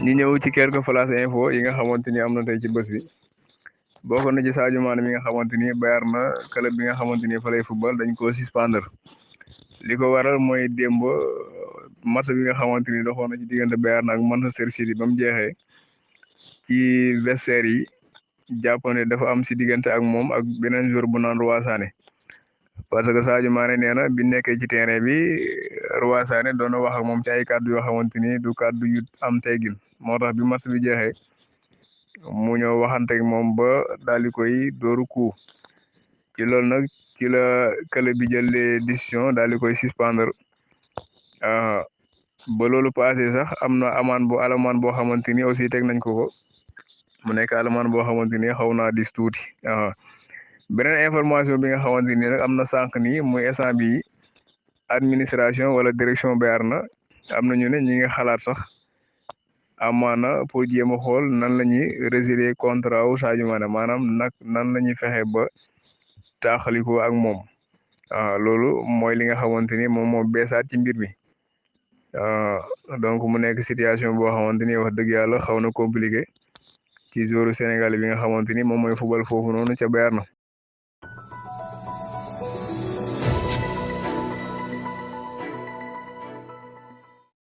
ñu ñëw ci quelques flash info yi nga xamante ni am na tey ci bés bi bokk na ci Sadio Mané mi nga xamante ni Bayern na club bi nga xamante ni fa lay football dañ ko suspendre li ko waral mooy démb match bi nga xamante ni doxoon na ci diggante Bayern ak Manchester City ba mu jeexee ci vestiaire yi jàpp ne dafa am si diggante ak moom ak beneen joueur bu naan Roi Sané parce que Sadio Mané nee na bi nekkee ci terrain bi Roi Sané doon na wax ak moom ci ay kàddu yoo xamante ni du kàddu yu am teggin moo tax bi match bi jeexee mu ñëw waxanteeg moom ba daal di koy dóoru coup ci loolu nag ci la club bi jël décision daal di koy suspendre ba loolu passé sax am na alamaan boo xamante ni aussi teg nañ ko mu nekk alamaan boo xamante ni xaw naa dis tuuti beneen information bi nga xamante ni nag am na sànq nii muy instant bi administration wala direction Bayern na am na ñu ne ñi nga xalaat sax amaana pour jéem a xool nan la ñuy résilier contrat wu Sadio Mané maanaam nan la ñuy fexe ba taaxaliko ak moom loolu mooy li nga xamante ni moom moo beesaat ci mbir mi donc mu nekk situation boo xamante ni wax dëgg yàlla xaw na compliqué ci joueur Sénégal bi nga xamante ni moom mooy football foofu noonu ca Bayern na